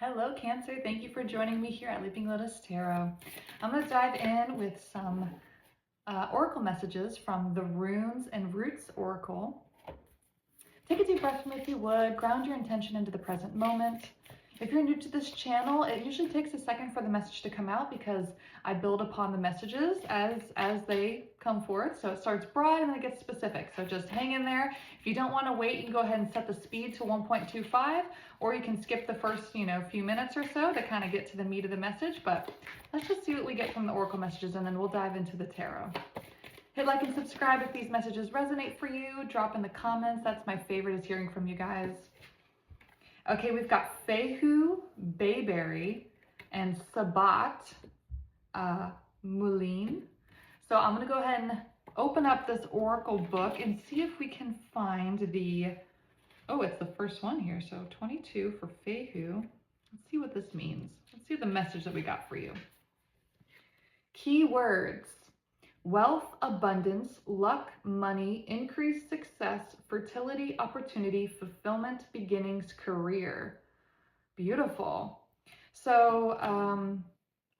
Hello, Cancer. Thank you for joining me here at Leaping Lotus Tarot. I'm going to dive in with some oracle messages from the Runes and Roots Oracle. Take a deep breath with me if you would. Ground your intention into the present moment. If you're new to this channel, it usually takes a second for the message to come out because I build upon the messages as they come forth. So it starts broad and then it gets specific. So just hang in there. If you don't want to wait, you can go ahead and set the speed to 1.25, or you can skip the first, few minutes or so to kind of get to the meat of the message. But let's just see what we get from the oracle messages, and then we'll dive into the tarot. Hit like and subscribe if these messages resonate for you. Drop in the comments. That's my favorite, is hearing from you guys. Okay, we've got Fehu, Bayberry, and Sabat, Moulin. So I'm going to go ahead and open up this oracle book and see if we can find the, it's the first one here. So 22 for Fehu. Let's see what this means. Let's see the message that we got for you. Key words: wealth, abundance, luck, money, increased success, fertility, opportunity, fulfillment, beginnings, career. Beautiful. So,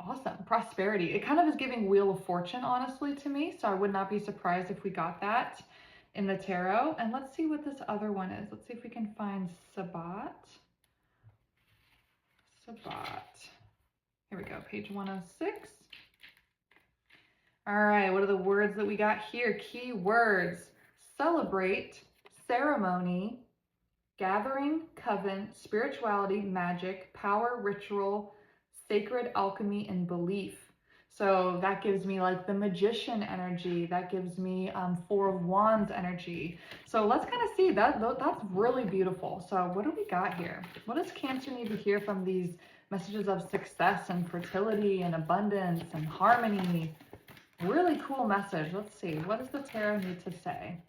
awesome. Prosperity. It kind of is giving Wheel of Fortune, honestly, to me. So I would not be surprised if we got that in the tarot. And let's see what this other one is. Let's see if we can find Sabat. Here we go. Page 106. All right, what are the words that we got here? Key words: celebrate, ceremony, gathering, coven, spirituality, magic, power, ritual, sacred, alchemy, and belief. So that gives me like the magician energy. That gives me Four of Wands energy. So let's kind of see that. That's really beautiful. So what do we got here? What does Cancer need to hear from these messages of success and fertility and abundance and harmony? Really cool message. Let's see. What does the tarot need to say?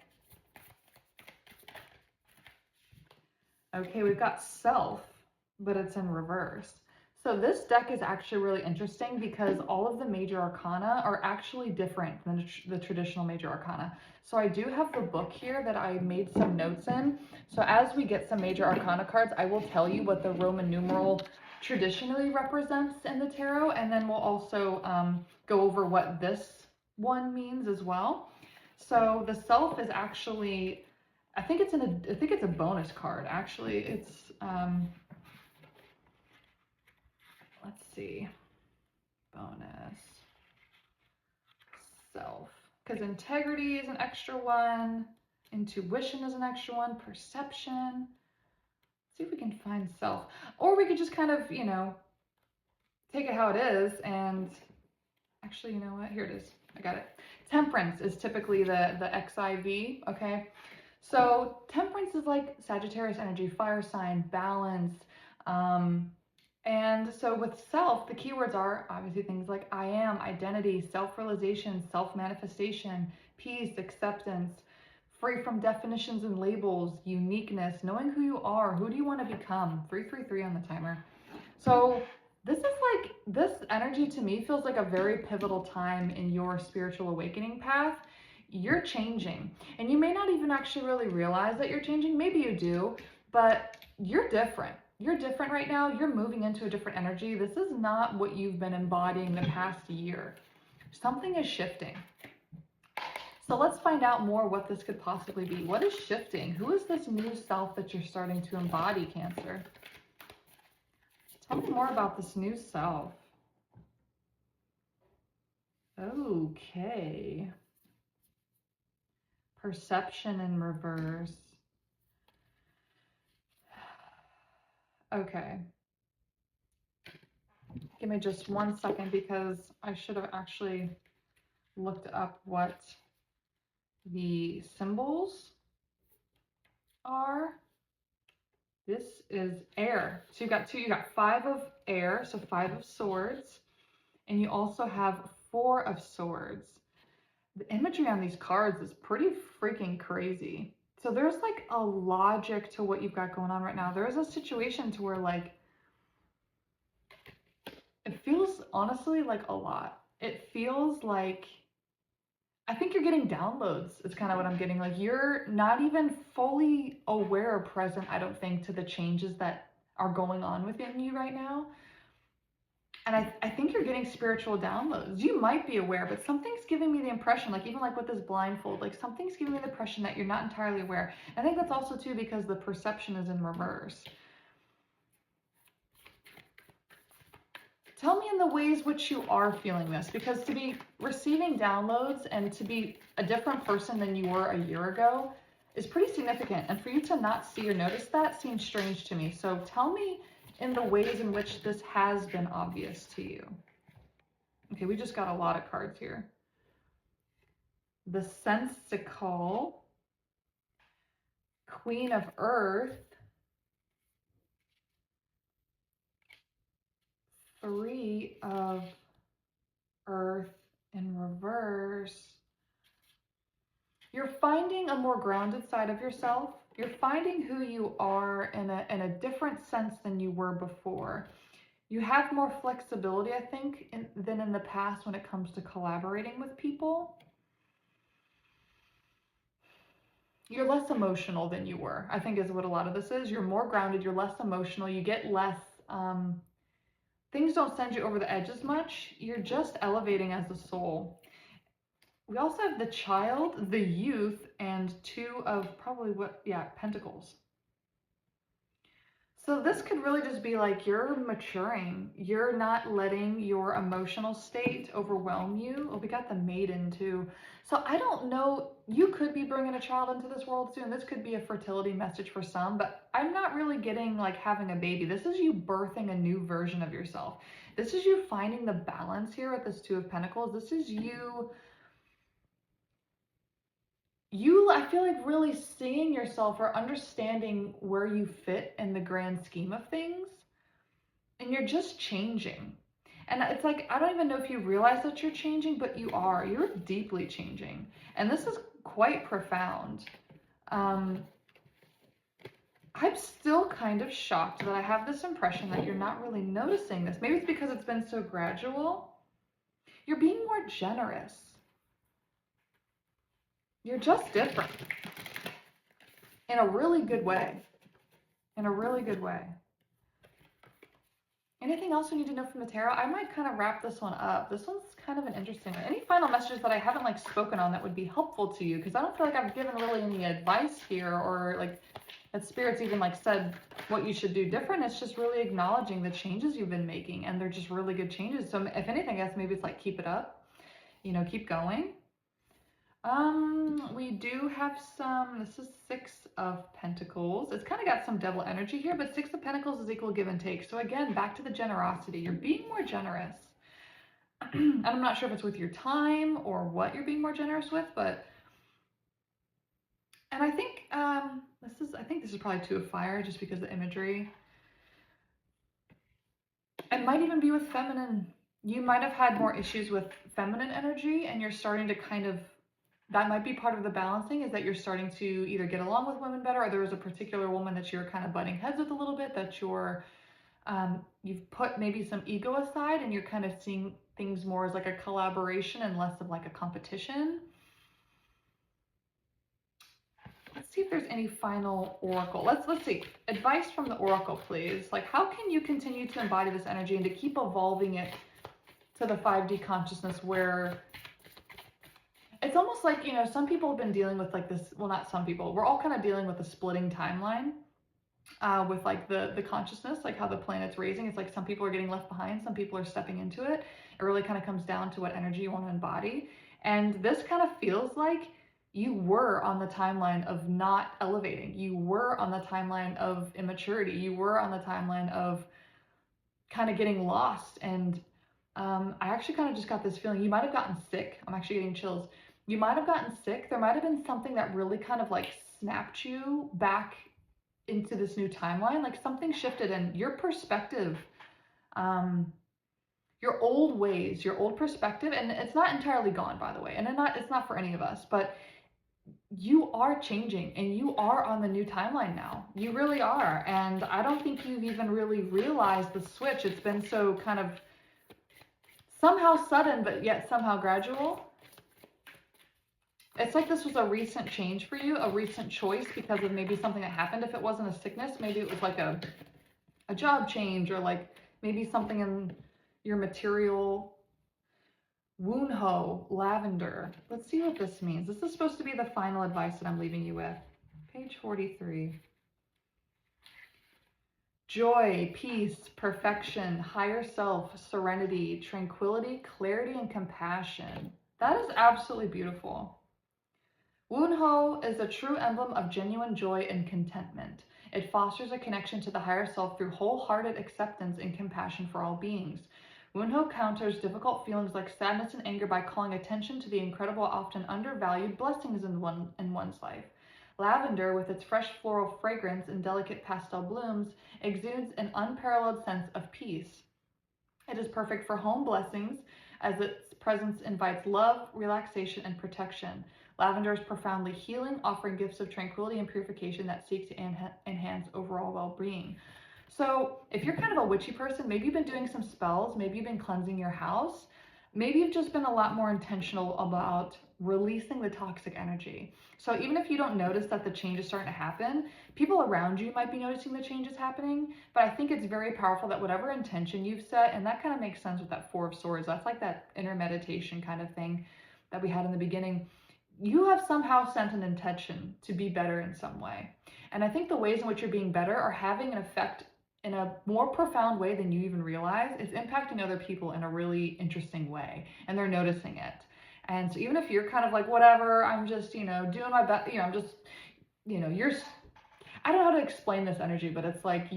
Okay, we've got Self, but it's in reverse. So this deck is actually really interesting because all of the major arcana are actually different than the traditional major arcana. So I do have the book here that I made some notes in. So as we get some major arcana cards, I will tell you what the Roman numeral traditionally represents in the tarot, and then we'll also go over what this one means as well. So the Self is actually, I think it's a bonus card. Actually, it's let's see, bonus Self, because integrity is an extra one, intuition is an extra one, perception. Let's see if we can find Self, or we could just kind of take it how it is. And actually, you know what? Here it is. I got it. Temperance is typically the XIV, okay? So Temperance is like Sagittarius energy, fire sign, balance. And so with Self, the keywords are obviously things like I am, identity, self-realization, self-manifestation, peace, acceptance, free from definitions and labels, uniqueness, knowing who you are, who do you want to become? 333 on the timer. So this energy to me feels like a very pivotal time in your spiritual awakening path. You're changing, and you may not even actually really realize that you're changing. Maybe you do, but you're different. You're different right now. You're moving into a different energy. This is not what you've been embodying the past year. Something is shifting. So let's find out more what this could possibly be. What is shifting? Who is this new self that you're starting to embody, Cancer? Tell me more about this new self. Okay. Perception in reverse. Okay. Give me just 1 second because I should have actually looked up what the symbols are. This is air. So you got 5 of air, so 5 of swords, and you also have 4 of swords. The imagery on these cards is pretty freaking crazy. So there's like a logic to what you've got going on right now. There is a situation to where like, it feels honestly like a lot. It feels like, I think you're getting downloads is kind of what I'm getting. Like you're not even fully aware or present, I don't think, to the changes that are going on within you right now. And I think you're getting spiritual downloads. You might be aware, but something's giving me the impression, like even like with this blindfold, like something's giving me the impression that you're not entirely aware. I think that's also too because the perception is in reverse. Tell me in the ways which you are feeling this, because to be receiving downloads and to be a different person than you were a year ago is pretty significant. And for you to not see or notice that seems strange to me. So tell me in the ways in which this has been obvious to you. Okay, we just got a lot of cards here. The Sensical, Queen of Earth, Three of Earth in reverse. You're finding a more grounded side of yourself. You're finding who you are in a different sense than you were before. You have more flexibility, I think, than in the past when it comes to collaborating with people. You're less emotional than you were, I think is what a lot of this is. You're more grounded, you're less emotional, you get less, things don't send you over the edge as much. You're just elevating as a soul. We also have the Child, the Youth, and Two of probably Pentacles. So this could really just be like you're maturing. You're not letting your emotional state overwhelm you. Oh, we got the Maiden too. So I don't know, you could be bringing a child into this world soon. This could be a fertility message for some, but I'm not really getting like having a baby. This is you birthing a new version of yourself. This is you finding the balance here with this Two of Pentacles. This is you, I feel like really seeing yourself or understanding where you fit in the grand scheme of things. And you're just changing. And it's like, I don't even know if you realize that you're changing, but you are. You're deeply changing. And this is quite profound. I'm still kind of shocked that I have this impression that you're not really noticing this. Maybe it's because it's been so gradual. You're being more generous. You're just different. In a really good way. In a really good way. Anything else we need to know from the tarot? I might kind of wrap this one up. This one's kind of an interesting one. Any final messages that I haven't like spoken on that would be helpful to you? Because I don't feel like I've given really any advice here or like that Spirit's even like said what you should do different. It's just really acknowledging the changes you've been making, and they're just really good changes. So if anything, I guess maybe it's like keep it up, you know, keep going. We do have some, this is Six of Pentacles. It's kind of got some devil energy here, but Six of Pentacles is equal give and take. So again, back to the generosity. You're being more generous. And I'm not sure if it's with your time or what you're being more generous with, but, and I think, I think this is probably Two of Fire just because of the imagery. It might even be with feminine. You might have had more issues with feminine energy, and you're starting to kind of, that might be part of the balancing, is that you're starting to either get along with women better, or there was a particular woman that you're kind of butting heads with a little bit, that you're, you've put maybe some ego aside, and you're kind of seeing things more as like a collaboration and less of like a competition. Let's see if there's any final oracle. Let's see. Advice from the oracle, please. Like, how can you continue to embody this energy and to keep evolving it to the 5D consciousness where it's almost like, you know, some people have been dealing with like this, well, not some people, we're all kind of dealing with a splitting timeline with like the consciousness, like how the planet's raising. It's like some people are getting left behind, some people are stepping into it. It really kind of comes down to what energy you want to embody. And this kind of feels like you were on the timeline of not elevating. You were on the timeline of immaturity. You were on the timeline of kind of getting lost. And I actually kind of just got this feeling you might have gotten sick. I'm actually getting chills. You might have gotten sick. There might have been something that really kind of like snapped you back into this new timeline. Like something shifted and your perspective, your old ways, your old perspective, and it's not entirely gone, by the way, and it's not for any of us, but you are changing and you are on the new timeline now. You really are. And I don't think you've even really realized the switch. It's been so kind of somehow sudden, but yet somehow gradual. It's like this was a recent change for you, a recent choice because of maybe something that happened. If it wasn't a sickness, maybe it was like a a job change, or like maybe something in your material. Woonho, lavender. Let's see what this means. This is supposed to be the final advice that I'm leaving you with. Page 43. Joy, peace, perfection, higher self, serenity, tranquility, clarity, and compassion. That is absolutely beautiful. Woonho is a true emblem of genuine joy and contentment. It fosters a connection to the higher self through wholehearted acceptance and compassion for all beings. Woonho counters difficult feelings like sadness and anger by calling attention to the incredible, often undervalued blessings in one's life. Lavender, with its fresh floral fragrance and delicate pastel blooms, exudes an unparalleled sense of peace. It is perfect for home blessings, as its presence invites love, relaxation, and protection. Lavender is profoundly healing, offering gifts of tranquility and purification that seek to enhance overall well-being. So if you're kind of a witchy person, maybe you've been doing some spells, maybe you've been cleansing your house, maybe you've just been a lot more intentional about releasing the toxic energy. So even if you don't notice that the change is starting to happen, people around you might be noticing the changes happening, but I think it's very powerful that whatever intention you've set, and that kind of makes sense with that Four of Swords, that's like that inner meditation kind of thing that we had in the beginning. You have somehow sent an intention to be better in some way. And I think the ways in which you're being better are having an effect in a more profound way than you even realize. It's impacting other people in a really interesting way, and they're noticing it. And so even if you're kind of like, whatever, I'm just, doing my best, I'm just, you're, I don't know how to explain this energy, but it's like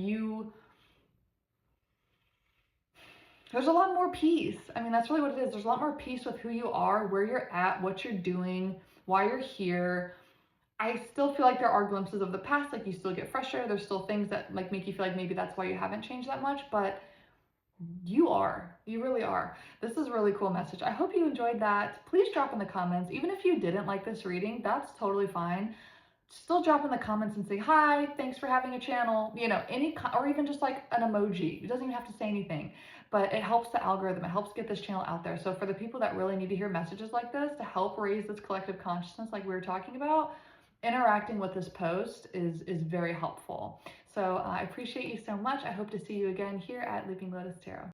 there's a lot more peace. I mean, that's really what it is. There's a lot more peace with who you are, where you're at, what you're doing, why you're here. I still feel like there are glimpses of the past, like you still get frustrated. There's still things that like make you feel like maybe that's why you haven't changed that much, but you really are. This is a really cool message. I hope you enjoyed that. Please drop in the comments. Even if you didn't like this reading, that's totally fine. Still drop in the comments and say, hi, thanks for having a channel, or even just like an emoji. It doesn't even have to say anything, but it helps the algorithm. It helps get this channel out there. So for the people that really need to hear messages like this to help raise this collective consciousness like we were talking about, interacting with this post is very helpful. So I appreciate you so much. I hope to see you again here at Leaping Lotus Tarot.